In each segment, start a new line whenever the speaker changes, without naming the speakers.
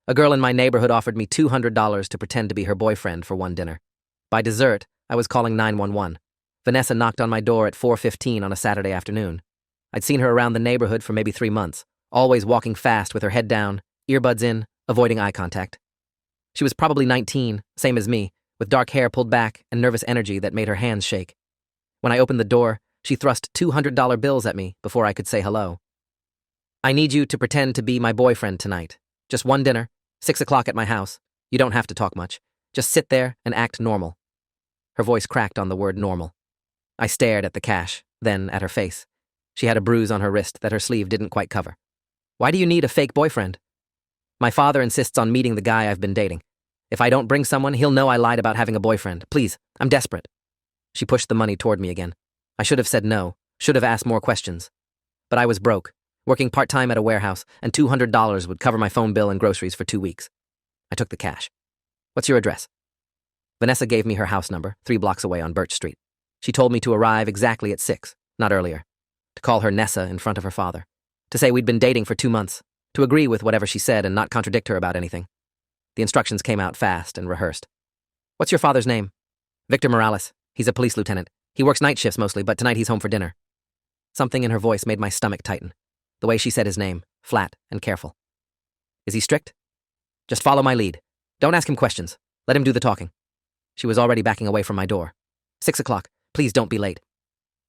A girl in my neighborhood offered me $200 to pretend to be her boyfriend for one dinner. By dessert, I was calling 911. Vanessa knocked on my door at 4:15 on a Saturday afternoon. I'd seen her around the neighborhood for maybe 3 months, always walking fast with her head down, earbuds in, avoiding eye contact. She was probably 19, same as me, with dark hair pulled back and nervous energy that made her hands shake. When I opened the door, she thrust $200 bills at me before I could say hello. "I need you to pretend to be my boyfriend tonight. Just one dinner, 6 o'clock at my house. You don't have to talk much. Just sit there and act normal." Her voice cracked on the word normal. I stared at the cash, then at her face. She had a bruise on her wrist that her sleeve didn't quite cover. "Why do you need a fake boyfriend?" "My father insists on meeting the guy I've been dating. If I don't bring someone, he'll know I lied about having a boyfriend. Please, I'm desperate." She pushed the money toward me again. I should have said no, should have asked more questions. But I was broke, working part-time at a warehouse, and $200 would cover my phone bill and groceries for 2 weeks. I took the cash. "What's your address?" Vanessa gave me her house number, 3 blocks away on Birch Street. She told me to arrive exactly at 6, not earlier. To call her Nessa in front of her father. To say we'd been dating for 2 months. To agree with whatever she said and not contradict her about anything. The instructions came out fast and rehearsed. "What's your father's name?" "Victor Morales. He's a police lieutenant. He works night shifts mostly, but tonight he's home for dinner." Something in her voice made my stomach tighten. The way she said his name, flat and careful. "Is he strict?" "Just follow my lead. Don't ask him questions. Let him do the talking." She was already backing away from my door. 6 o'clock. Please don't be late."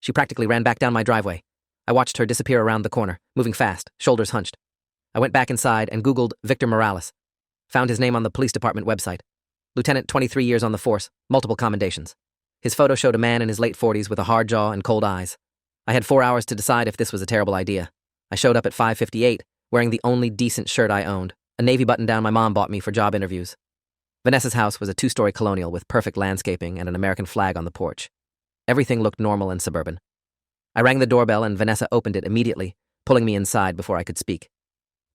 She practically ran back down my driveway. I watched her disappear around the corner, moving fast, shoulders hunched. I went back inside and Googled Victor Morales. Found his name on the police department website. Lieutenant, 23 years on the force, multiple commendations. His photo showed a man in his late 40s with a hard jaw and cold eyes. I had 4 hours to decide if this was a terrible idea. I showed up at 5:58, wearing the only decent shirt I owned, a navy button-down my mom bought me for job interviews. Vanessa's house was a 2-story colonial with perfect landscaping and an American flag on the porch. Everything looked normal and suburban. I rang the doorbell and Vanessa opened it immediately, pulling me inside before I could speak.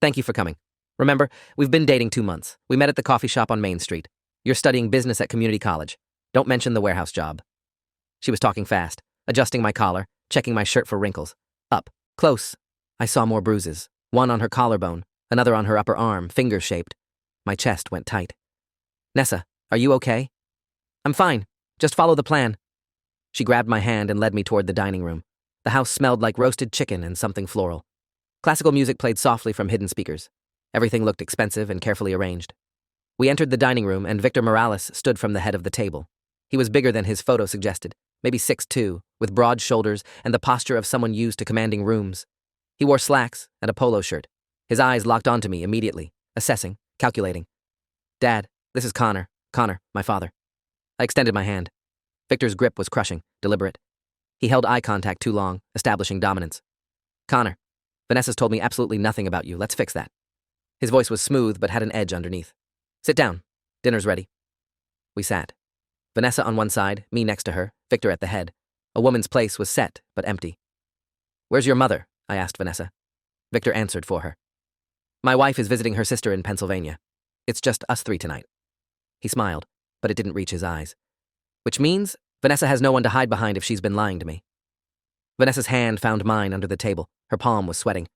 "Thank you for coming. Remember, we've been dating 2 months. We met at the coffee shop on Main Street. You're studying business at community college. Don't mention the warehouse job." She was talking fast, adjusting my collar, checking my shirt for wrinkles. Up, close, I saw more bruises. One on her collarbone, another on her upper arm, finger-shaped. My chest went tight. "Nessa, are you okay?" "I'm fine. Just follow the plan." She grabbed my hand and led me toward the dining room. The house smelled like roasted chicken and something floral. Classical music played softly from hidden speakers. Everything looked expensive and carefully arranged. We entered the dining room and Victor Morales stood from the head of the table. He was bigger than his photo suggested, maybe 6'2", with broad shoulders and the posture of someone used to commanding rooms. He wore slacks and a polo shirt. His eyes locked onto me immediately, assessing, calculating. "Dad, this is Connor, my father." I extended my hand. Victor's grip was crushing, deliberate. He held eye contact too long, establishing dominance. "Connor, Vanessa's told me absolutely nothing about you. Let's fix that." His voice was smooth but had an edge underneath. "Sit down. Dinner's ready." We sat. Vanessa on one side, me next to her, Victor at the head. A woman's place was set, but empty. "Where's your mother?" I asked Vanessa. Victor answered for her. "My wife is visiting her sister in Pennsylvania. It's just us 3 tonight." He smiled, but it didn't reach his eyes. "Which means Vanessa has no one to hide behind if she's been lying to me." Vanessa's hand found mine under the table. Her palm was sweating.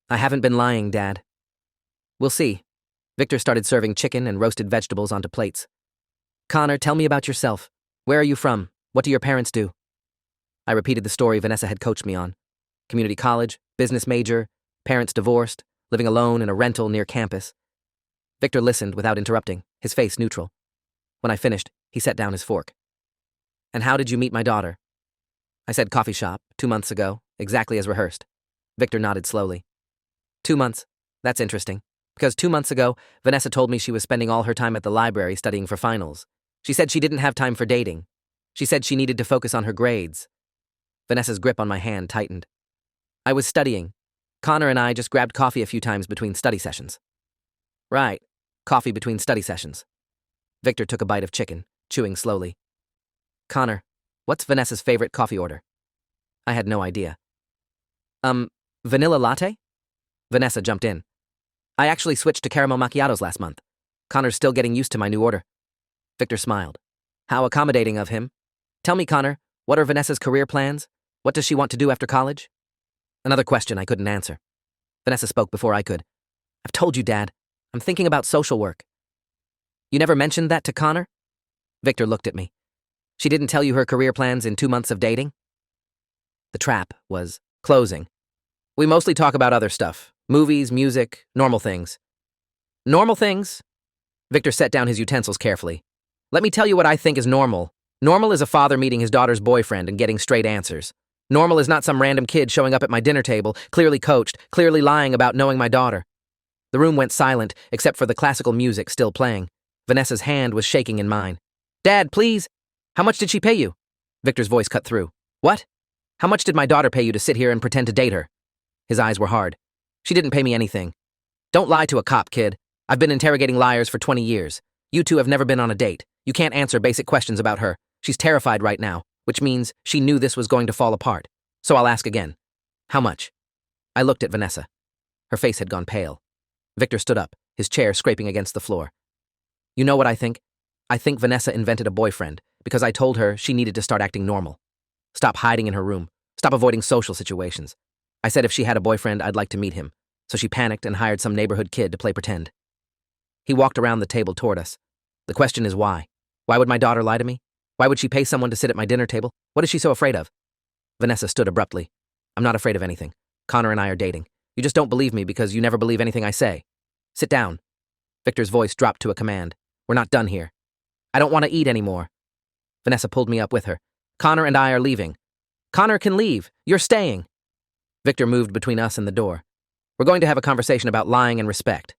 "I haven't been lying, Dad." "We'll see." Victor started serving chicken and roasted vegetables onto plates. "Connor, tell me about yourself. Where are you from? What do your parents do?" I repeated the story Vanessa had coached me on. Community college, business major, parents divorced, living alone in a rental near campus. Victor listened without interrupting, his face neutral. When I finished, he set down his fork. "And how did you meet my daughter?" I said coffee shop, 2 months ago, exactly as rehearsed. Victor nodded slowly. 2 months. That's interesting. Because 2 months ago, Vanessa told me she was spending all her time at the library studying for finals. She said she didn't have time for dating. She said she needed to focus on her grades. Vanessa's grip on my hand tightened. "I was studying. Connor and I just grabbed coffee a few times between study sessions." "Right. Coffee between study sessions." Victor took a bite of chicken, chewing slowly. "Connor, what's Vanessa's favorite coffee order?" I had no idea. Vanilla latte?" Vanessa jumped in. "I actually switched to caramel macchiatos last month. Connor's still getting used to my new order." Victor smiled. "How accommodating of him. Tell me, Connor, what are Vanessa's career plans? What does she want to do after college?" Another question I couldn't answer. Vanessa spoke before I could. "I've told you, Dad. I'm thinking about social work. You never mentioned that to Connor? Victor looked at me. She didn't tell you her career plans in 2 months of dating? The trap was closing. We mostly talk about other stuff. Movies, music, normal things. Normal things? Victor set down his utensils carefully. Let me tell you what I think is normal. Normal is a father meeting his daughter's boyfriend and getting straight answers. Normal is not some random kid showing up at my dinner table, clearly coached, clearly lying about knowing my daughter. The room went silent, except for the classical music still playing. Vanessa's hand was shaking in mine. Dad, please! How much did she pay you? Victor's voice cut through. What? How much did my daughter pay you to sit here and pretend to date her? His eyes were hard. She didn't pay me anything. Don't lie to a cop, kid. I've been interrogating liars for 20 years. You two have never been on a date. You can't answer basic questions about her. She's terrified right now, which means she knew this was going to fall apart. So I'll ask again. How much? I looked at Vanessa. Her face had gone pale. Victor stood up, his chair scraping against the floor. You know what I think? I think Vanessa invented a boyfriend because I told her she needed to start acting normal. Stop hiding in her room. Stop avoiding social situations. I said if she had a boyfriend, I'd like to meet him. So she panicked and hired some neighborhood kid to play pretend. He walked around the table toward us. The question is why? Why would my daughter lie to me? Why would she pay someone to sit at my dinner table? What is she so afraid of? Vanessa stood abruptly. I'm not afraid of anything. Connor and I are dating. You just don't believe me because you never believe anything I say. Sit down. Victor's voice dropped to a command. We're not done here. I don't want to eat anymore. Vanessa pulled me up with her. Connor and I are leaving. Connor can leave. You're staying. Victor moved between us and the door. We're going to have a conversation about lying and respect.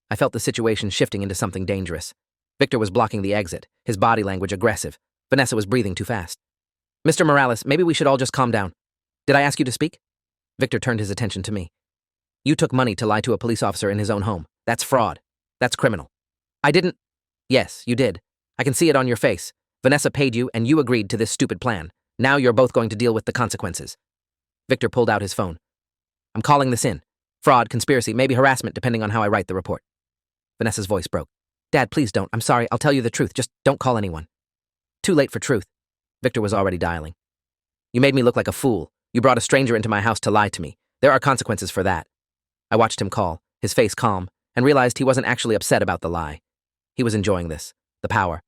I felt the situation shifting into something dangerous. Victor was blocking the exit, his body language aggressive. Vanessa was breathing too fast. Mr. Morales, maybe we should all just calm down. Did I ask you to speak? Victor turned his attention to me. You took money to lie to a police officer in his own home. That's fraud. That's criminal. I didn't. Yes, you did. I can see it on your face. Vanessa paid you and you agreed to this stupid plan. Now you're both going to deal with the consequences. Victor pulled out his phone. I'm calling this in. Fraud, conspiracy, maybe harassment, depending on how I write the report. Vanessa's voice broke. Dad, please don't. I'm sorry. I'll tell you the truth. Just don't call anyone. Too late for truth. Victor was already dialing. You made me look like a fool. You brought a stranger into my house to lie to me. There are consequences for that. I watched him call, his face calm, and realized he wasn't actually upset about the lie. He was enjoying this. The power.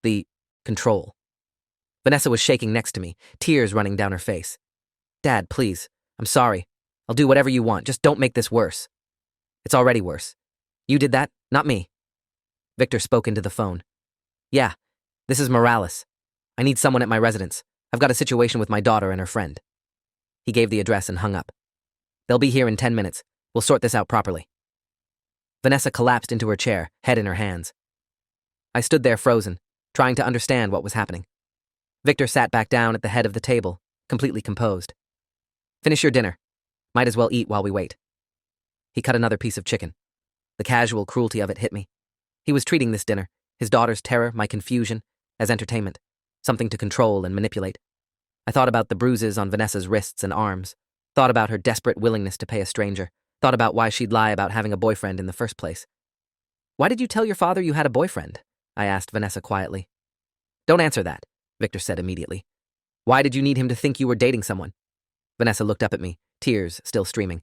The control. Vanessa was shaking next to me, tears running down her face. Dad, please. I'm sorry. I'll do whatever you want. Just don't make this worse. It's already worse. You did that, not me. Victor spoke into the phone. Yeah, this is Morales. I need someone at my residence. I've got a situation with my daughter and her friend. He gave the address and hung up. They'll be here in 10 minutes. We'll sort this out properly. Vanessa collapsed into her chair, head in her hands. I stood there frozen, trying to understand what was happening. Victor sat back down at the head of the table, completely composed. Finish your dinner. Might as well eat while we wait. He cut another piece of chicken. The casual cruelty of it hit me. He was treating this dinner, his daughter's terror, my confusion, as entertainment, something to control and manipulate. I thought about the bruises on Vanessa's wrists and arms, thought about her desperate willingness to pay a stranger, thought about why she'd lie about having a boyfriend in the first place. Why did you tell your father you had a boyfriend? I asked Vanessa quietly. Don't answer that, Victor said immediately. Why did you need him to think you were dating someone? Vanessa looked up at me, tears still streaming.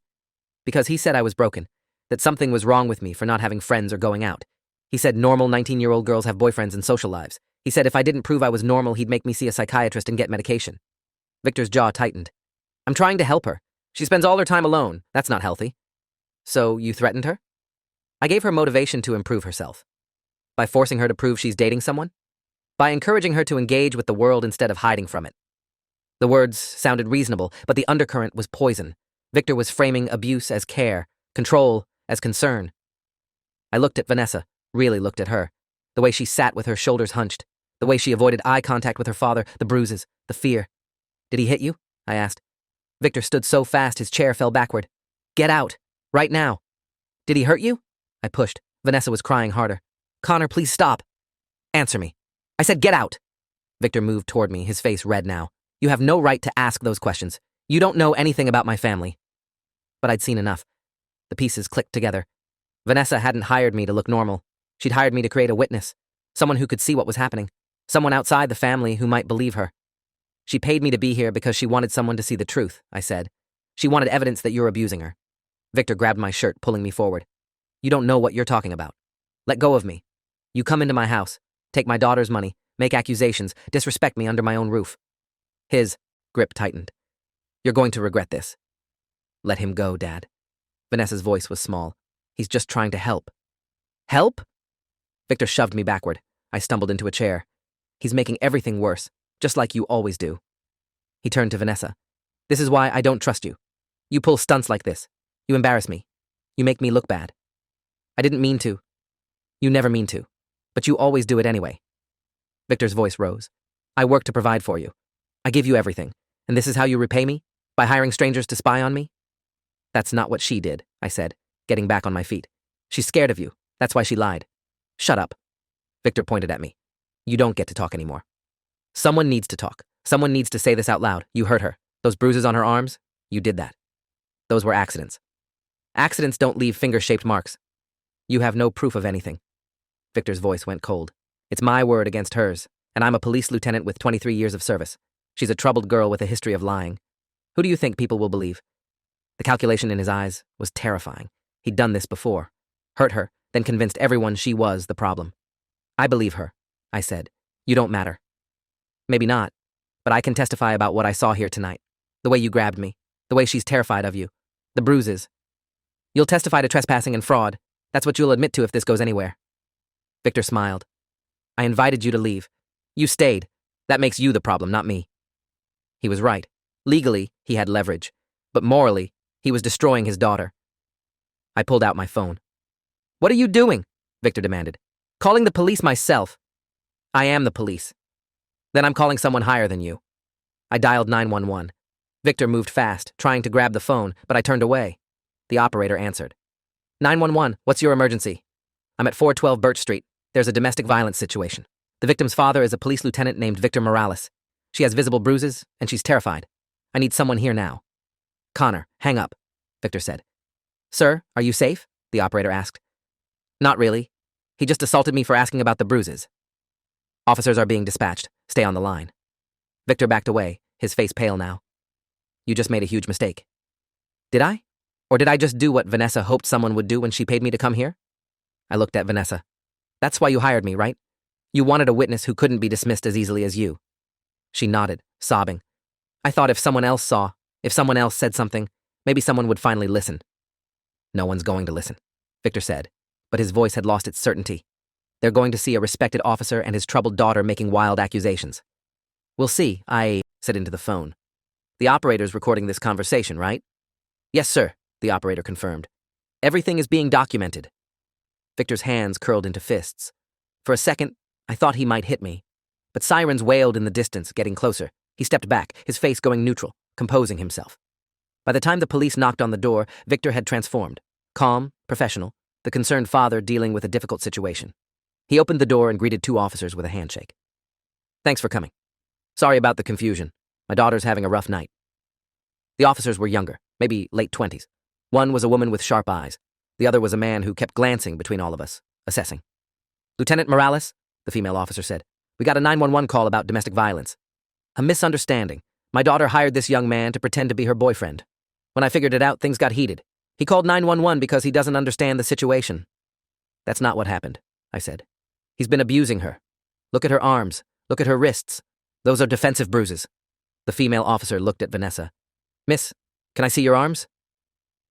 Because he said I was broken, that something was wrong with me for not having friends or going out. He said normal 19-year-old girls have boyfriends and social lives. He said if I didn't prove I was normal, he'd make me see a psychiatrist and get medication. Victor's jaw tightened. I'm trying to help her. She spends all her time alone. That's not healthy. So you threatened her? I gave her motivation to improve herself. By forcing her to prove she's dating someone? By encouraging her to engage with the world instead of hiding from it. The words sounded reasonable, but the undercurrent was poison. Victor was framing abuse as care, control as concern. I looked at Vanessa, really looked at her. The way she sat with her shoulders hunched, the way she avoided eye contact with her father, the bruises, the fear. Did he hit you? I asked. Victor stood so fast his chair fell backward. Get out. Right now. Did he hurt you? I pushed. Vanessa was crying harder. Connor, please stop. Answer me. I said get out. Victor moved toward me, his face red now. You have no right to ask those questions. You don't know anything about my family. But I'd seen enough. The pieces clicked together. Vanessa hadn't hired me to look normal. She'd hired me to create a witness, someone who could see what was happening, someone outside the family who might believe her. She paid me to be here because she wanted someone to see the truth, I said. She wanted evidence that you're abusing her. Victor grabbed my shirt, pulling me forward. You don't know what you're talking about. Let go of me. You come into my house, take my daughter's money, make accusations, disrespect me under my own roof. His grip tightened. You're going to regret this. Let him go, Dad. Vanessa's voice was small. He's just trying to help. Help? Victor shoved me backward. I stumbled into a chair. He's making everything worse, just like you always do. He turned to Vanessa. This is why I don't trust you. You pull stunts like this. You embarrass me. You make me look bad. I didn't mean to. You never mean to. But you always do it anyway. Victor's voice rose. I work to provide for you. I give you everything. And this is how you repay me? By hiring strangers to spy on me? That's not what she did, I said, getting back on my feet. She's scared of you. That's why she lied. Shut up. Victor pointed at me. You don't get to talk anymore. Someone needs to talk. Someone needs to say this out loud. You hurt her. Those bruises on her arms? You did that. Those were accidents. Accidents don't leave finger-shaped marks. You have no proof of anything. Victor's voice went cold. It's my word against hers, and I'm a police lieutenant with 23 years of service. She's a troubled girl with a history of lying. Who do you think people will believe? The calculation in his eyes was terrifying. He'd done this before. Hurt her, then convinced everyone she was the problem. I believe her, I said. You don't matter. Maybe not, but I can testify about what I saw here tonight. The way you grabbed me, the way she's terrified of you, the bruises. You'll testify to trespassing and fraud. That's what you'll admit to if this goes anywhere. Victor smiled. I invited you to leave. You stayed. That makes you the problem, not me. He was right. Legally, he had leverage. But morally, he was destroying his daughter. I pulled out my phone. What are you doing? Victor demanded. Calling the police myself. I am the police. Then I'm calling someone higher than you. I dialed 911. Victor moved fast, trying to grab the phone, but I turned away. The operator answered. 911, what's your emergency? I'm at 412 Birch Street. There's a domestic violence situation. The victim's father is a police lieutenant named Victor Morales. She has visible bruises, and she's terrified. I need someone here now. Connor, hang up, Victor said. Sir, are you safe? The operator asked. Not really. He just assaulted me for asking about the bruises. Officers are being dispatched. Stay on the line. Victor backed away, his face pale now. You just made a huge mistake. Did I? Or did I just do what Vanessa hoped someone would do when she paid me to come here? I looked at Vanessa. That's why you hired me, right? You wanted a witness who couldn't be dismissed as easily as you. She nodded, sobbing. I thought if someone else saw, if someone else said something, maybe someone would finally listen. No one's going to listen, Victor said, but his voice had lost its certainty. They're going to see a respected officer and his troubled daughter making wild accusations. We'll see, I said into the phone. The operator's recording this conversation, right? Yes, sir, the operator confirmed. Everything is being documented. Victor's hands curled into fists. For a second, I thought he might hit me. But sirens wailed in the distance, getting closer. He stepped back, his face going neutral, composing himself. By the time the police knocked on the door, Victor had transformed. Calm, professional, the concerned father dealing with a difficult situation. He opened the door and greeted two officers with a handshake. Thanks for coming. Sorry about the confusion. My daughter's having a rough night. The officers were younger, maybe late 20s. One was a woman with sharp eyes. The other was a man who kept glancing between all of us, assessing. Lieutenant Morales, the female officer said, we got a 911 call about domestic violence. A misunderstanding. My daughter hired this young man to pretend to be her boyfriend. When I figured it out, things got heated. He called 911 because he doesn't understand the situation. That's not what happened, I said. He's been abusing her. Look at her arms. Look at her wrists. Those are defensive bruises. The female officer looked at Vanessa. Miss, can I see your arms?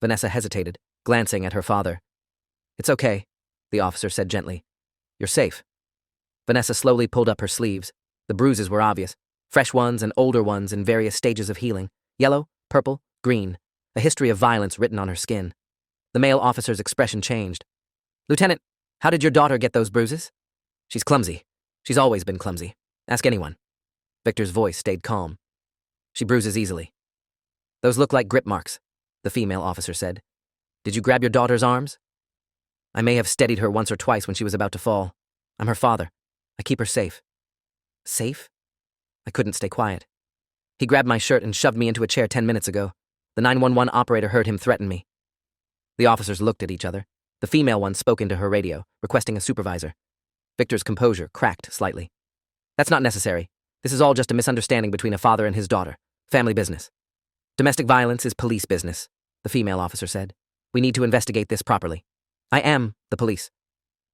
Vanessa hesitated, glancing at her father. It's okay, the officer said gently. You're safe. Vanessa slowly pulled up her sleeves. The bruises were obvious. Fresh ones and older ones in various stages of healing. Yellow, purple, green. A history of violence written on her skin. The male officer's expression changed. Lieutenant, how did your daughter get those bruises? She's clumsy. She's always been clumsy. Ask anyone. Victor's voice stayed calm. She bruises easily. Those look like grip marks, the female officer said. Did you grab your daughter's arms? I may have steadied her once or twice when she was about to fall. I'm her father. I keep her safe. Safe? I couldn't stay quiet. He grabbed my shirt and shoved me into a chair 10 minutes ago. The 911 operator heard him threaten me. The officers looked at each other. The female one spoke into her radio, requesting a supervisor. Victor's composure cracked slightly. That's not necessary. This is all just a misunderstanding between a father and his daughter. Family business. Domestic violence is police business, the female officer said. We need to investigate this properly. I am the police.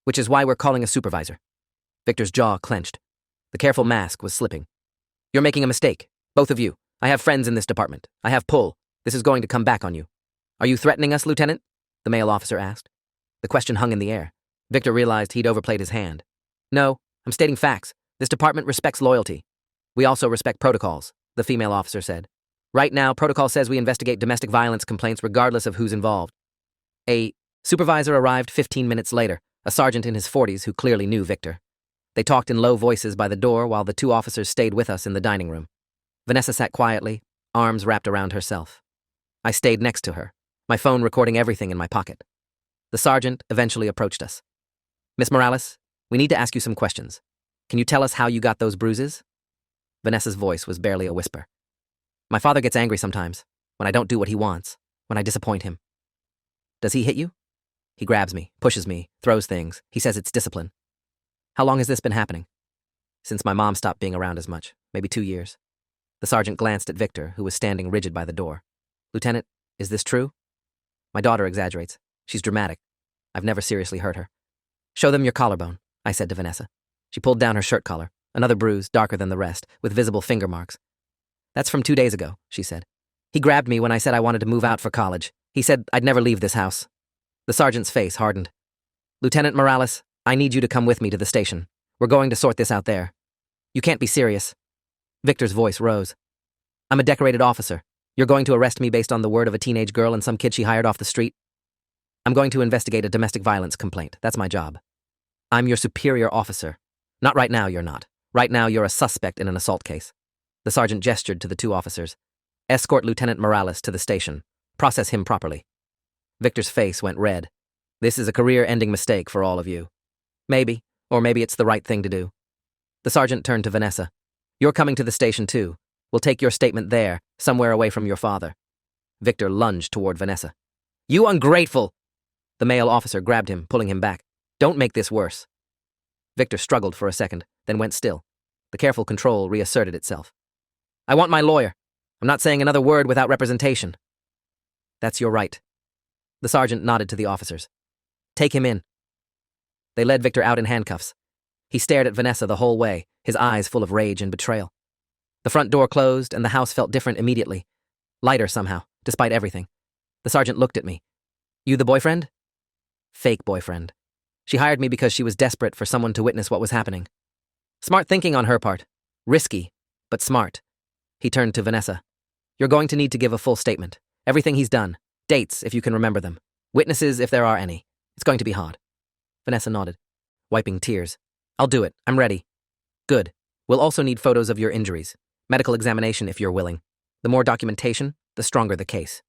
Which is why we're calling a supervisor. Victor's jaw clenched. The careful mask was slipping. You're making a mistake. Both of you. I have friends in this department. I have pull. This is going to come back on you. Are you threatening us, Lieutenant? The male officer asked. The question hung in the air. Victor realized he'd overplayed his hand. No, I'm stating facts. This department respects loyalty. We also respect protocols, the female officer said. Right now, protocol says we investigate domestic violence complaints regardless of who's involved. A supervisor arrived 15 minutes later, a sergeant in his 40s who clearly knew Victor. They talked in low voices by the door while the two officers stayed with us in the dining room. Vanessa sat quietly, arms wrapped around herself. I stayed next to her, my phone recording everything in my pocket. The sergeant eventually approached us. Miss Morales, we need to ask you some questions. Can you tell us how you got those bruises? Vanessa's voice was barely a whisper. My father gets angry sometimes, when I don't do what he wants, when I disappoint him. Does he hit you? He grabs me, pushes me, throws things. He says it's discipline. How long has this been happening? Since my mom stopped being around as much, maybe 2 years. The sergeant glanced at Victor, who was standing rigid by the door. Lieutenant, is this true? My daughter exaggerates. She's dramatic. I've never seriously hurt her. Show them your collarbone, I said to Vanessa. She pulled down her shirt collar, another bruise darker than the rest, with visible finger marks. That's from 2 days ago, she said. He grabbed me when I said I wanted to move out for college. He said I'd never leave this house. The sergeant's face hardened. Lieutenant Morales, I need you to come with me to the station. We're going to sort this out there. You can't be serious. Victor's voice rose. I'm a decorated officer. You're going to arrest me based on the word of a teenage girl and some kid she hired off the street? I'm going to investigate a domestic violence complaint. That's my job. I'm your superior officer. Not right now, you're not. Right now, you're a suspect in an assault case. The sergeant gestured to the two officers. Escort Lieutenant Morales to the station. Process him properly. Victor's face went red. This is a career-ending mistake for all of you. Maybe, or maybe it's the right thing to do. The sergeant turned to Vanessa. You're coming to the station too. We'll take your statement there, somewhere away from your father. Victor lunged toward Vanessa. You ungrateful! The male officer grabbed him, pulling him back. Don't make this worse. Victor struggled for a second, then went still. The careful control reasserted itself. I want my lawyer. I'm not saying another word without representation. That's your right. The sergeant nodded to the officers. Take him in. They led Victor out in handcuffs. He stared at Vanessa the whole way, his eyes full of rage and betrayal. The front door closed, and the house felt different immediately. Lighter somehow, despite everything. The sergeant looked at me. You the boyfriend? Fake boyfriend. She hired me because she was desperate for someone to witness what was happening. Smart thinking on her part. Risky, but smart. He turned to Vanessa. You're going to need to give a full statement. Everything he's done. Dates, if you can remember them. Witnesses, if there are any. It's going to be hard. Vanessa nodded, wiping tears. I'll do it. I'm ready. Good. We'll also need photos of your injuries. Medical examination if you're willing. The more documentation, the stronger the case.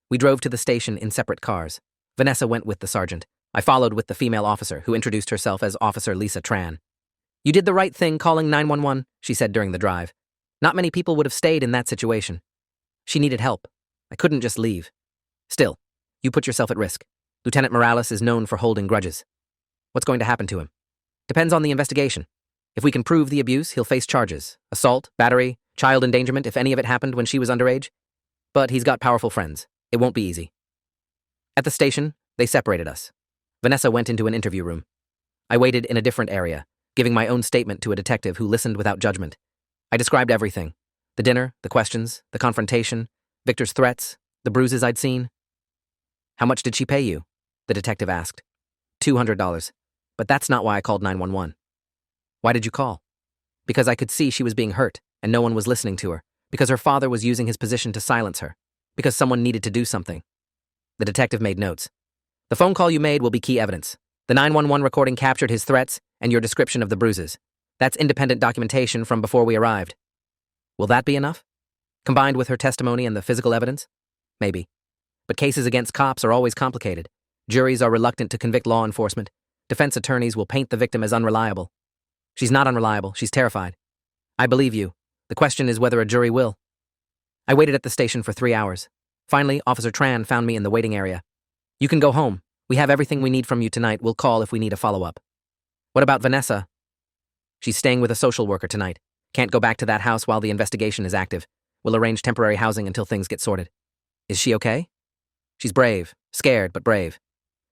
We drove to the station in separate cars. Vanessa went with the sergeant. I followed with the female officer, who introduced herself as Officer Lisa Tran. You did the right thing calling 911, she said during the drive. Not many people would have stayed in that situation. She needed help. I couldn't just leave. Still, you put yourself at risk. Lieutenant Morales is known for holding grudges. What's going to happen to him? Depends on the investigation. If we can prove the abuse, he'll face charges. Assault, battery, child endangerment if any of it happened when she was underage. But he's got powerful friends. It won't be easy. At the station, they separated us. Vanessa went into an interview room. I waited in a different area, giving my own statement to a detective who listened without judgment. I described everything. The dinner, the questions, the confrontation, Victor's threats, the bruises I'd seen. How much did she pay you? The detective asked. $200. But that's not why I called 911. Why did you call? Because I could see she was being hurt, and no one was listening to her. Because her father was using his position to silence her. Because someone needed to do something. The detective made notes. The phone call you made will be key evidence. The 911 recording captured his threats and your description of the bruises. That's independent documentation from before we arrived. Will that be enough? Combined with her testimony and the physical evidence? Maybe. But cases against cops are always complicated. Juries are reluctant to convict law enforcement. Defense attorneys will paint the victim as unreliable. She's not unreliable. She's terrified. I believe you. The question is whether a jury will. I waited at the station for 3 hours. Finally, Officer Tran found me in the waiting area. You can go home. We have everything we need from you tonight. We'll call if we need a follow-up. What about Vanessa? She's staying with a social worker tonight. Can't go back to that house while the investigation is active. We'll arrange temporary housing until things get sorted. Is she okay? She's brave. Scared, but brave.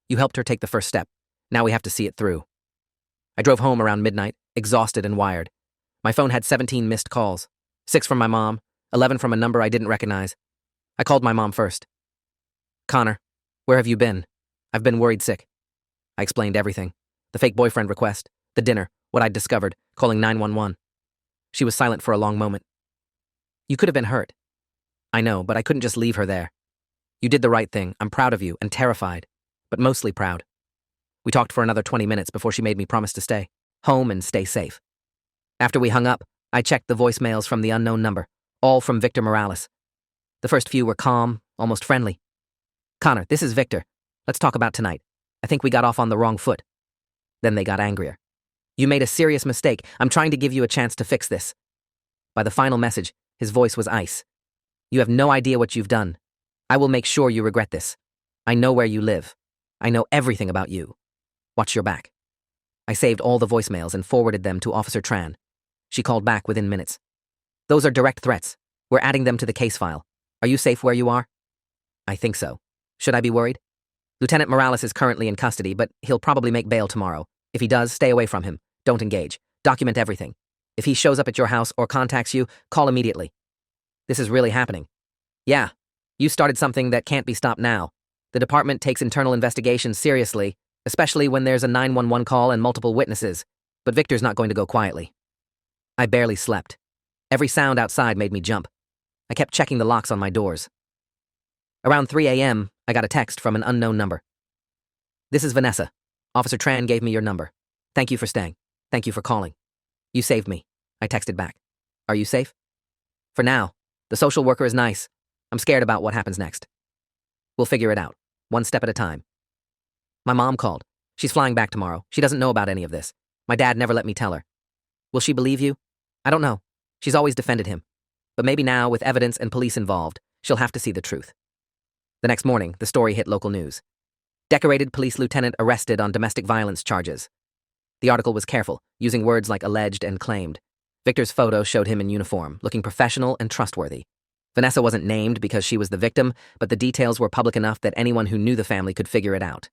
You helped her take the first step. Now we have to see it through. I drove home around midnight, exhausted and wired. My phone had 17 missed calls. 6 from my mom, 11 from a number I didn't recognize. I called my mom first. "Connor, where have you been? I've been worried sick." I explained everything. The fake boyfriend request, the dinner, what I'd discovered, calling 911. She was silent for a long moment. "You could have been hurt." "I know, but I couldn't just leave her there." "You did the right thing. I'm proud of you and terrified, but mostly proud." We talked for another 20 minutes before she made me promise to stay home and stay safe. After we hung up, I checked the voicemails from the unknown number, all from Victor Morales. The first few were calm, almost friendly. "Connor, this is Victor. Let's talk about tonight. I think we got off on the wrong foot." Then they got angrier. "You made a serious mistake. I'm trying to give you a chance to fix this." By the final message, his voice was ice. "You have no idea what you've done. I will make sure you regret this. I know where you live. I know everything about you. Watch your back." I saved all the voicemails and forwarded them to Officer Tran. She called back within minutes. "Those are direct threats. We're adding them to the case file. Are you safe where you are?" "I think so. Should I be worried?" "Lieutenant Morales is currently in custody, but he'll probably make bail tomorrow. If he does, stay away from him. Don't engage. Document everything. If he shows up at your house or contacts you, call immediately." "This is really happening." "Yeah. You started something that can't be stopped now. The department takes internal investigations seriously, especially when there's a 911 call and multiple witnesses. But Victor's not going to go quietly." I barely slept. Every sound outside made me jump. I kept checking the locks on my doors. Around 3 a.m., I got a text from an unknown number. "This is Vanessa. Officer Tran gave me your number. Thank you for staying. Thank you for calling. You saved me." I texted back. "Are you safe?" "For now. The social worker is nice. I'm scared about what happens next." "We'll figure it out, one step at a time." My mom called. She's flying back tomorrow. She doesn't know about any of this. My dad never let me tell her. "Will she believe you?" "I don't know. She's always defended him. But maybe now, with evidence and police involved, she'll have to see the truth." The next morning, the story hit local news. Decorated police lieutenant arrested on domestic violence charges. The article was careful, using words like alleged and claimed. Victor's photo showed him in uniform, looking professional and trustworthy. Vanessa wasn't named because she was the victim, but the details were public enough that anyone who knew the family could figure it out.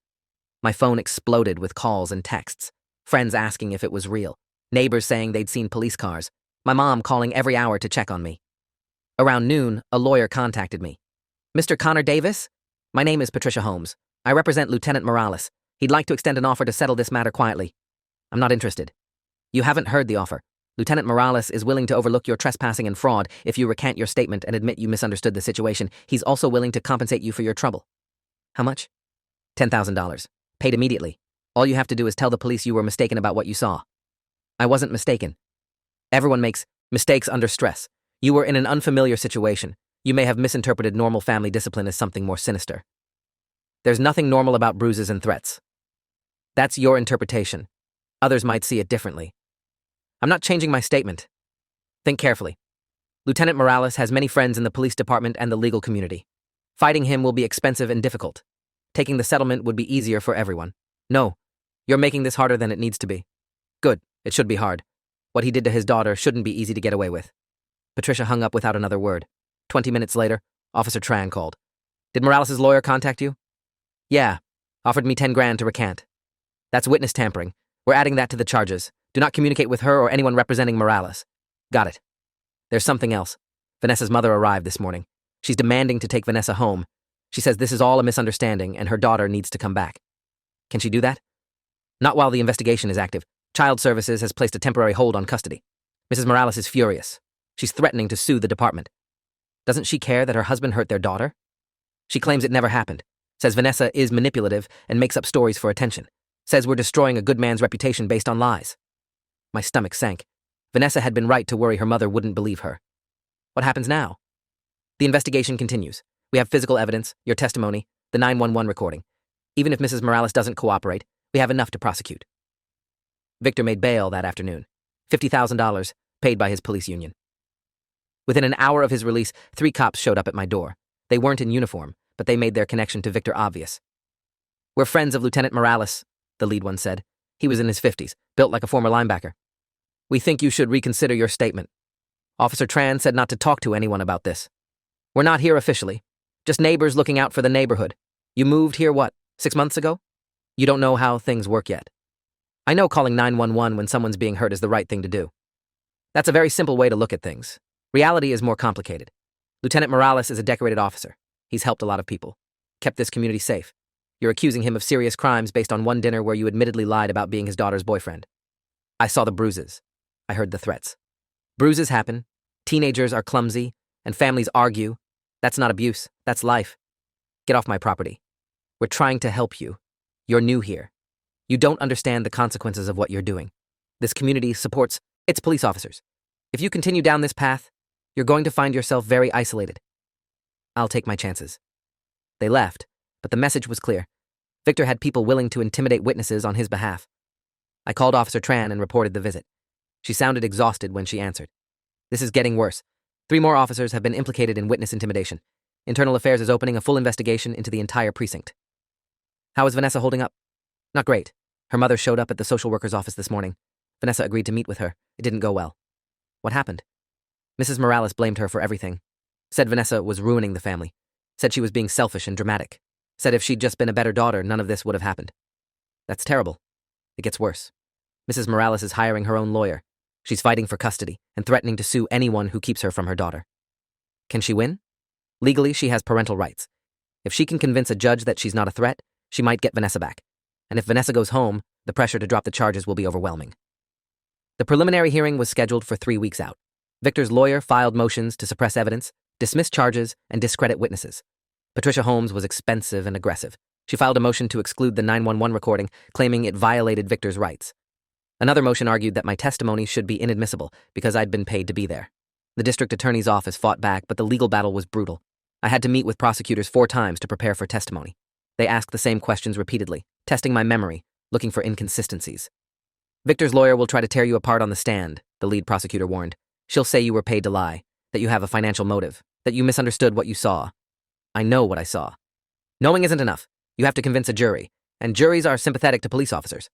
My phone exploded with calls and texts. Friends asking if it was real. Neighbors saying they'd seen police cars. My mom calling every hour to check on me. Around noon, a lawyer contacted me. "Mr. Connor Davis? My name is Patricia Holmes. I represent Lieutenant Morales. He'd like to extend an offer to settle this matter quietly." "I'm not interested." "You haven't heard the offer. Lieutenant Morales is willing to overlook your trespassing and fraud if you recant your statement and admit you misunderstood the situation. He's also willing to compensate you for your trouble." "How much?" $10,000. Paid immediately. All you have to do is tell the police you were mistaken about what you saw." "I wasn't mistaken." "Everyone makes mistakes under stress. You were in an unfamiliar situation. You may have misinterpreted normal family discipline as something more sinister. There's nothing normal about bruises and threats. That's your interpretation. Others might see it differently. I'm not changing my statement. Think carefully. Lieutenant Morales has many friends in the police department and the legal community. Fighting him will be expensive and difficult. Taking the settlement would be easier for everyone. No, you're making this harder than it needs to be." "Good, it should be hard. What he did to his daughter shouldn't be easy to get away with." Patricia hung up without another word. 20 minutes later, Officer Tran called. "Did Morales' lawyer contact you?" "Yeah, offered me 10 grand to recant." "That's witness tampering. We're adding that to the charges. Do not communicate with her or anyone representing Morales." "Got it." "There's something else. Vanessa's mother arrived this morning. She's demanding to take Vanessa home. She says this is all a misunderstanding and her daughter needs to come back." "Can she do that?" "Not while the investigation is active. Child Services has placed a temporary hold on custody. Mrs. Morales is furious. She's threatening to sue the department." "Doesn't she care that her husband hurt their daughter?" "She claims it never happened. Says Vanessa is manipulative and makes up stories for attention. Says we're destroying a good man's reputation based on lies." My stomach sank. Vanessa had been right to worry her mother wouldn't believe her. What happens now? The investigation continues. We have physical evidence, your testimony, the 911 recording. Even if Mrs. Morales doesn't cooperate, we have enough to prosecute. Victor made bail that afternoon. $50,000, paid by his police union. Within an hour of his release, 3 cops showed up at my door. They weren't in uniform, but they made their connection to Victor obvious. "We're friends of Lieutenant Morales," the lead one said. He was in his 50s, built like a former linebacker. "We think you should reconsider your statement. Officer Tran said not to talk to anyone about this. We're not here officially. Just neighbors looking out for the neighborhood. You moved here, 6 months ago? You don't know how things work yet. I know calling 911 when someone's being hurt is the right thing to do. That's a very simple way to look at things. Reality is more complicated. Lieutenant Morales is a decorated officer. He's helped a lot of people, kept this community safe. You're accusing him of serious crimes based on one dinner where you admittedly lied about being his daughter's boyfriend. I saw the bruises. I heard the threats. Bruises happen. Teenagers are clumsy, and families argue. That's not abuse. That's life. Get off my property. We're trying to help you. You're new here. You don't understand the consequences of what you're doing. This community supports its police officers. If you continue down this path, you're going to find yourself very isolated. I'll take my chances. They left, but the message was clear. Victor had people willing to intimidate witnesses on his behalf. I called Officer Tran and reported the visit. She sounded exhausted when she answered. This is getting worse. 3 more officers have been implicated in witness intimidation. Internal Affairs is opening a full investigation into the entire precinct. How is Vanessa holding up? Not great. Her mother showed up at the social worker's office this morning. Vanessa agreed to meet with her. It didn't go well. What happened? Mrs. Morales blamed her for everything. Said Vanessa was ruining the family. Said she was being selfish and dramatic. Said if she'd just been a better daughter, none of this would have happened. That's terrible. It gets worse. Mrs. Morales is hiring her own lawyer. She's fighting for custody and threatening to sue anyone who keeps her from her daughter. Can she win? Legally, she has parental rights. If she can convince a judge that she's not a threat, she might get Vanessa back. And if Vanessa goes home, the pressure to drop the charges will be overwhelming. The preliminary hearing was scheduled for 3 weeks out. Victor's lawyer filed motions to suppress evidence, dismiss charges, and discredit witnesses. Patricia Holmes was expensive and aggressive. She filed a motion to exclude the 911 recording, claiming it violated Victor's rights. Another motion argued that my testimony should be inadmissible because I'd been paid to be there. The district attorney's office fought back, but the legal battle was brutal. I had to meet with prosecutors 4 times to prepare for testimony. They asked the same questions repeatedly, testing my memory, looking for inconsistencies. Victor's lawyer will try to tear you apart on the stand, the lead prosecutor warned. She'll say you were paid to lie, that you have a financial motive, that you misunderstood what you saw. I know what I saw. Knowing isn't enough. You have to convince a jury, and juries are sympathetic to police officers.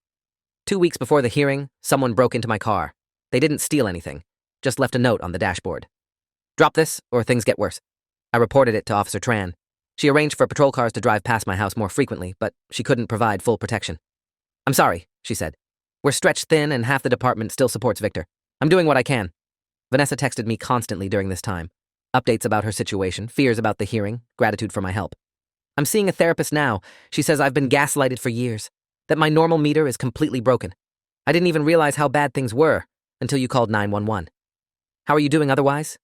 2 weeks before the hearing, someone broke into my car. They didn't steal anything, just left a note on the dashboard. Drop this, or things get worse. I reported it to Officer Tran. She arranged for patrol cars to drive past my house more frequently, but she couldn't provide full protection. I'm sorry, she said. We're stretched thin and half the department still supports Victor. I'm doing what I can. Vanessa texted me constantly during this time. Updates about her situation, fears about the hearing, gratitude for my help. I'm seeing a therapist now. She says I've been gaslighted for years, that my normal meter is completely broken. I didn't even realize how bad things were until you called 911. How are you doing otherwise?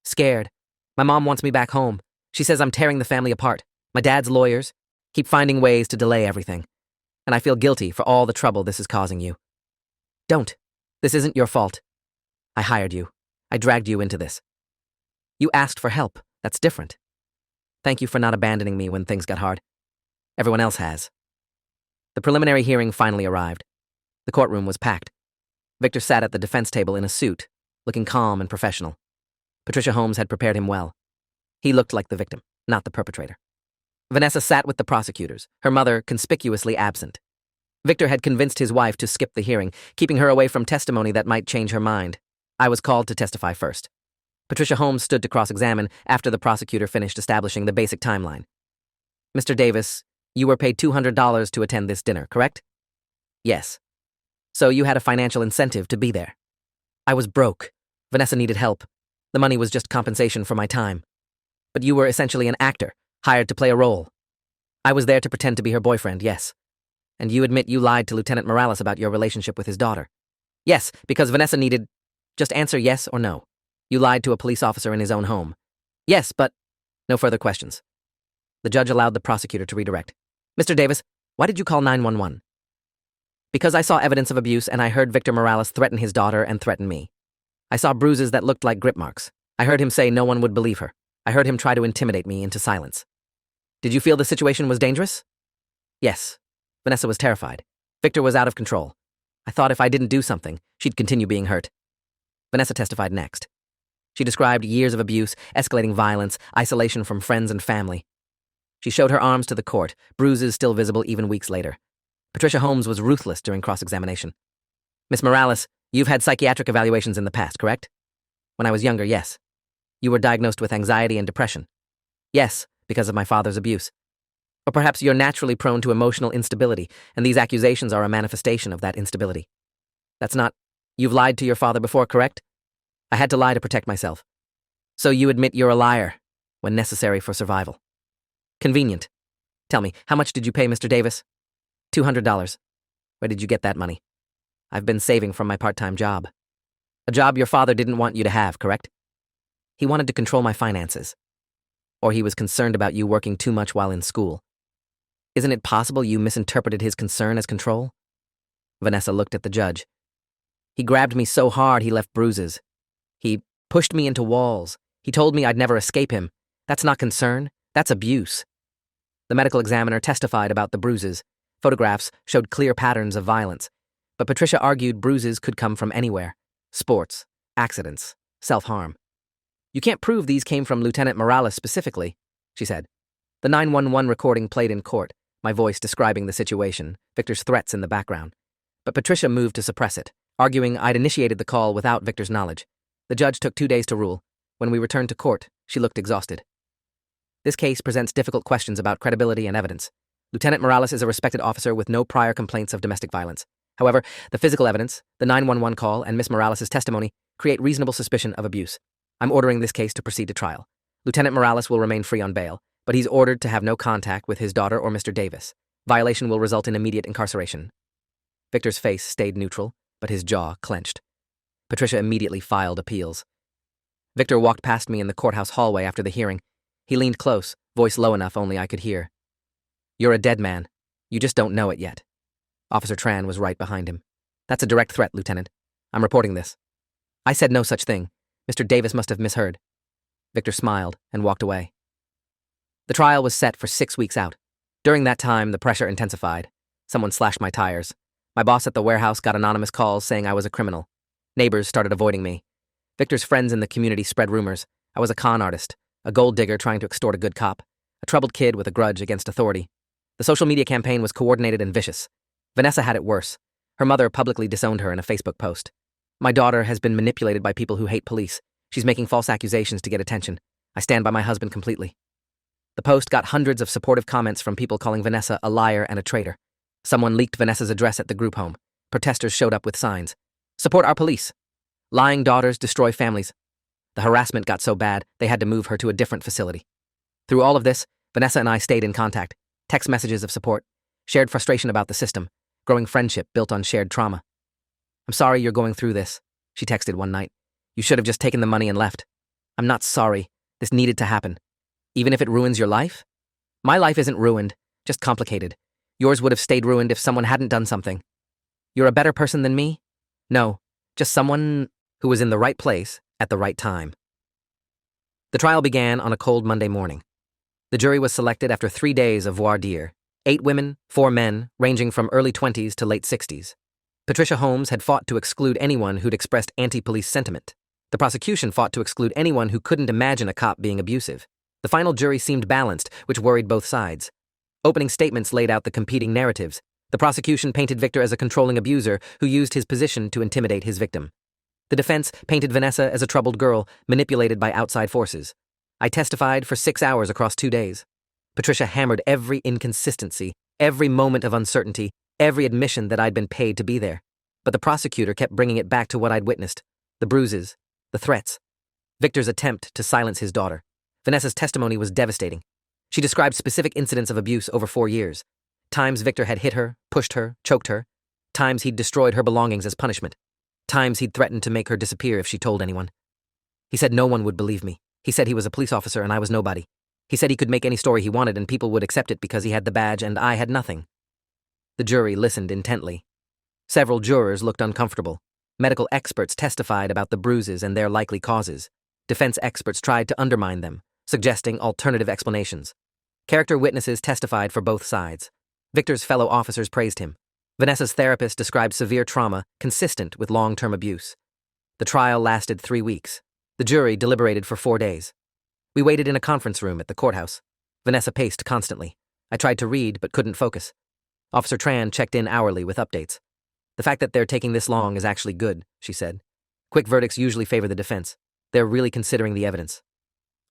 Scared. My mom wants me back home. She says I'm tearing the family apart. My dad's lawyers keep finding ways to delay everything. And I feel guilty for all the trouble this is causing you. Don't. This isn't your fault. I hired you. I dragged you into this. You asked for help. That's different. Thank you for not abandoning me when things got hard. Everyone else has. The preliminary hearing finally arrived. The courtroom was packed. Victor sat at the defense table in a suit, looking calm and professional. Patricia Holmes had prepared him well. He looked like the victim, not the perpetrator. Vanessa sat with the prosecutors, her mother conspicuously absent. Victor had convinced his wife to skip the hearing, keeping her away from testimony that might change her mind. I was called to testify first. Patricia Holmes stood to cross-examine after the prosecutor finished establishing the basic timeline. Mr. Davis, you were paid $200 to attend this dinner, correct? Yes. So you had a financial incentive to be there. I was broke. Vanessa needed help. The money was just compensation for my time. But you were essentially an actor, hired to play a role. I was there to pretend to be her boyfriend, yes. And you admit you lied to Lieutenant Morales about your relationship with his daughter. Yes, because Vanessa needed... Just answer yes or no. You lied to a police officer in his own home. Yes, but... No further questions. The judge allowed the prosecutor to redirect. Mr. Davis, why did you call 911? Because I saw evidence of abuse and I heard Victor Morales threaten his daughter and threaten me. I saw bruises that looked like grip marks. I heard him say no one would believe her. I heard him try to intimidate me into silence. Did you feel the situation was dangerous? Yes. Vanessa was terrified. Victor was out of control. I thought if I didn't do something, she'd continue being hurt. Vanessa testified next. She described years of abuse, escalating violence, isolation from friends and family. She showed her arms to the court, bruises still visible even weeks later. Patricia Holmes was ruthless during cross-examination. Miss Morales, you've had psychiatric evaluations in the past, correct? When I was younger, yes. You were diagnosed with anxiety and depression. Yes, because of my father's abuse. Or perhaps you're naturally prone to emotional instability, and these accusations are a manifestation of that instability. That's not... You've lied to your father before, correct? I had to lie to protect myself. So you admit you're a liar, when necessary for survival. Convenient. Tell me, how much did you pay Mr. Davis? $200. Where did you get that money? I've been saving from my part-time job. A job your father didn't want you to have, correct? He wanted to control my finances. Or he was concerned about you working too much while in school. Isn't it possible you misinterpreted his concern as control? Vanessa looked at the judge. He grabbed me so hard he left bruises. He pushed me into walls. He told me I'd never escape him. That's not concern, that's abuse. The medical examiner testified about the bruises. Photographs showed clear patterns of violence. But Patricia argued bruises could come from anywhere. Sports, accidents, self-harm. You can't prove these came from Lieutenant Morales specifically, she said. The 911 recording played in court, my voice describing the situation, Victor's threats in the background. But Patricia moved to suppress it, arguing I'd initiated the call without Victor's knowledge. The judge took 2 days to rule. When we returned to court, she looked exhausted. This case presents difficult questions about credibility and evidence. Lieutenant Morales is a respected officer with no prior complaints of domestic violence. However, the physical evidence, the 911 call, and Miss Morales' testimony create reasonable suspicion of abuse. I'm ordering this case to proceed to trial. Lieutenant Morales will remain free on bail, but he's ordered to have no contact with his daughter or Mr. Davis. Violation will result in immediate incarceration. Victor's face stayed neutral, but his jaw clenched. Patricia immediately filed appeals. Victor walked past me in the courthouse hallway after the hearing. He leaned close, voice low enough only I could hear. You're a dead man. You just don't know it yet. Officer Tran was right behind him. That's a direct threat, Lieutenant. I'm reporting this. I said no such thing. Mr. Davis must have misheard. Victor smiled and walked away. The trial was set for 6 weeks out. During that time, the pressure intensified. Someone slashed my tires. My boss at the warehouse got anonymous calls saying I was a criminal. Neighbors started avoiding me. Victor's friends in the community spread rumors. I was a con artist, a gold digger trying to extort a good cop, a troubled kid with a grudge against authority. The social media campaign was coordinated and vicious. Vanessa had it worse. Her mother publicly disowned her in a Facebook post. My daughter has been manipulated by people who hate police. She's making false accusations to get attention. I stand by my husband completely. The post got hundreds of supportive comments from people calling Vanessa a liar and a traitor. Someone leaked Vanessa's address at the group home. Protesters showed up with signs. Support our police. Lying daughters destroy families. The harassment got so bad, they had to move her to a different facility. Through all of this, Vanessa and I stayed in contact. Text messages of support, shared frustration about the system, growing friendship built on shared trauma. I'm sorry you're going through this, she texted one night. You should have just taken the money and left. I'm not sorry. This needed to happen. Even if it ruins your life? My life isn't ruined, just complicated. Yours would have stayed ruined if someone hadn't done something. You're a better person than me? No, just someone who was in the right place at the right time. The trial began on a cold Monday morning. The jury was selected after 3 days of voir dire. 8 women, 4 men, ranging from early 20s to late 60s. Patricia Holmes had fought to exclude anyone who'd expressed anti-police sentiment. The prosecution fought to exclude anyone who couldn't imagine a cop being abusive. The final jury seemed balanced, which worried both sides. Opening statements laid out the competing narratives. The prosecution painted Victor as a controlling abuser who used his position to intimidate his victim. The defense painted Vanessa as a troubled girl, manipulated by outside forces. I testified for 6 hours across 2 days. Patricia hammered every inconsistency, every moment of uncertainty, every admission that I'd been paid to be there. But the prosecutor kept bringing it back to what I'd witnessed. The bruises, the threats. Victor's attempt to silence his daughter. Vanessa's testimony was devastating. She described specific incidents of abuse over 4 years. Times Victor had hit her, pushed her, choked her. Times he'd destroyed her belongings as punishment. Times he'd threatened to make her disappear if she told anyone. He said no one would believe me. He said he was a police officer and I was nobody. He said he could make any story he wanted and people would accept it because he had the badge and I had nothing. The jury listened intently. Several jurors looked uncomfortable. Medical experts testified about the bruises and their likely causes. Defense experts tried to undermine them, suggesting alternative explanations. Character witnesses testified for both sides. Victor's fellow officers praised him. Vanessa's therapist described severe trauma consistent with long-term abuse. The trial lasted 3 weeks. The jury deliberated for 4 days. We waited in a conference room at the courthouse. Vanessa paced constantly. I tried to read but couldn't focus. Officer Tran checked in hourly with updates. The fact that they're taking this long is actually good, she said. Quick verdicts usually favor the defense. They're really considering the evidence.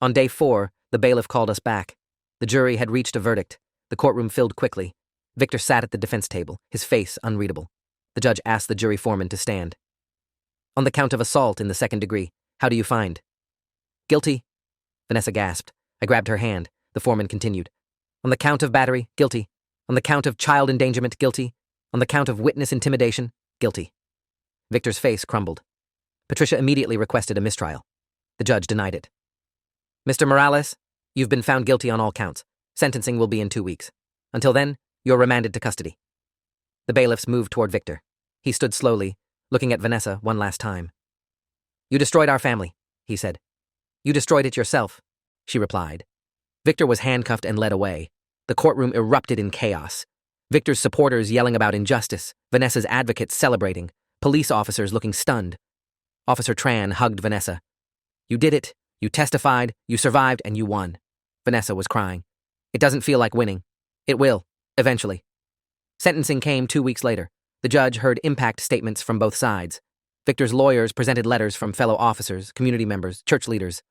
On day 4, the bailiff called us back. The jury had reached a verdict. The courtroom filled quickly. Victor sat at the defense table, his face unreadable. The judge asked the jury foreman to stand. On the count of assault in the second degree, how do you find? Guilty. Vanessa gasped. I grabbed her hand. The foreman continued. On the count of battery, guilty. On the count of child endangerment, guilty. On the count of witness intimidation, guilty. Victor's face crumbled. Patricia immediately requested a mistrial. The judge denied it. Mr. Morales, you've been found guilty on all counts. Sentencing will be in 2 weeks. Until then, you're remanded to custody. The bailiffs moved toward Victor. He stood slowly, looking at Vanessa one last time. You destroyed our family, he said. You destroyed it yourself, she replied. Victor was handcuffed and led away. The courtroom erupted in chaos. Victor's supporters yelling about injustice, Vanessa's advocates celebrating, police officers looking stunned. Officer Tran hugged Vanessa. You did it. You testified, you survived, and you won. Vanessa was crying. It doesn't feel like winning. It will, eventually. Sentencing came 2 weeks later. The judge heard impact statements from both sides. Victor's lawyers presented letters from fellow officers, community members, church leaders,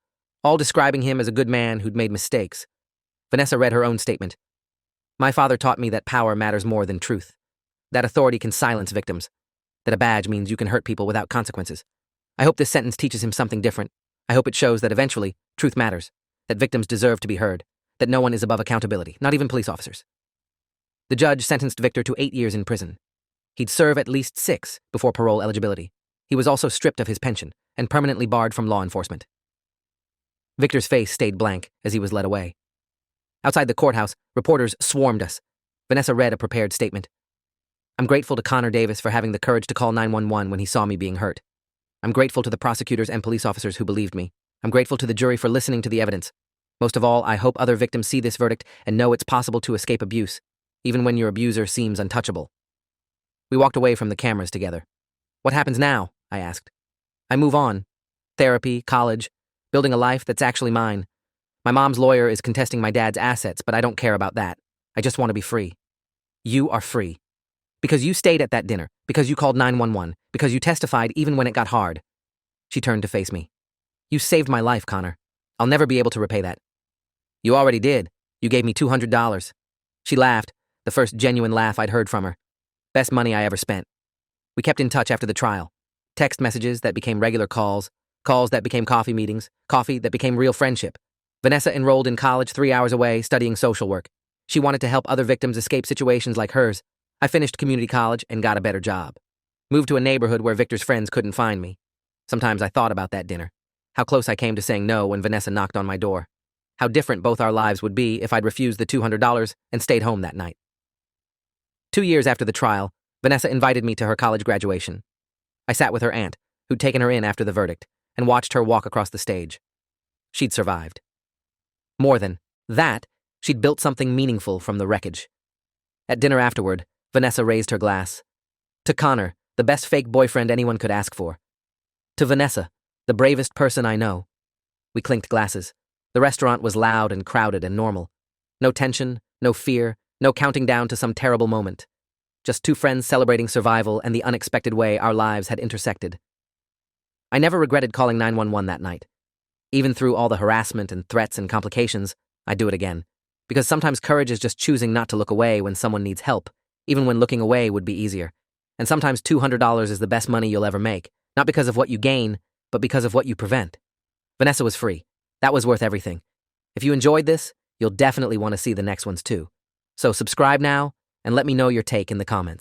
all describing him as a good man who'd made mistakes. Vanessa read her own statement. My father taught me that power matters more than truth, that authority can silence victims, that a badge means you can hurt people without consequences. I hope this sentence teaches him something different. I hope it shows that eventually, truth matters, that victims deserve to be heard, that no one is above accountability, not even police officers. The judge sentenced Victor to 8 years in prison. He'd serve at least 6 before parole eligibility. He was also stripped of his pension and permanently barred from law enforcement. Victor's face stayed blank as he was led away. Outside the courthouse, reporters swarmed us. Vanessa read a prepared statement. I'm grateful to Connor Davis for having the courage to call 911 when he saw me being hurt. I'm grateful to the prosecutors and police officers who believed me. I'm grateful to the jury for listening to the evidence. Most of all, I hope other victims see this verdict and know it's possible to escape abuse, even when your abuser seems untouchable. We walked away from the cameras together. What happens now? I asked. I move on. Therapy, college, building a life that's actually mine. My mom's lawyer is contesting my dad's assets, but I don't care about that. I just want to be free. You are free. Because you stayed at that dinner, because you called 911, because you testified even when it got hard. She turned to face me. You saved my life, Connor. I'll never be able to repay that. You already did. You gave me $200. She laughed, the first genuine laugh I'd heard from her. Best money I ever spent. We kept in touch after the trial. Text messages that became regular calls, calls that became coffee meetings, coffee that became real friendship. Vanessa enrolled in college 3 hours away, studying social work. She wanted to help other victims escape situations like hers. I finished community college and got a better job. Moved to a neighborhood where Victor's friends couldn't find me. Sometimes I thought about that dinner. How close I came to saying no when Vanessa knocked on my door. How different both our lives would be if I'd refused the $200 and stayed home that night. 2 years after the trial, Vanessa invited me to her college graduation. I sat with her aunt, who'd taken her in after the verdict, and watched her walk across the stage. She'd survived. More than that, she'd built something meaningful from the wreckage. At dinner afterward, Vanessa raised her glass. To Connor, the best fake boyfriend anyone could ask for. To Vanessa, the bravest person I know. We clinked glasses. The restaurant was loud and crowded and normal. No tension, no fear, no counting down to some terrible moment. Just 2 friends celebrating survival and the unexpected way our lives had intersected. I never regretted calling 911 that night. Even through all the harassment and threats and complications, I'd do it again. Because sometimes courage is just choosing not to look away when someone needs help, even when looking away would be easier. And sometimes $200 is the best money you'll ever make, not because of what you gain, but because of what you prevent. Vanessa was free. That was worth everything. If you enjoyed this, you'll definitely want to see the next ones too. So subscribe now, and let me know your take in the comments.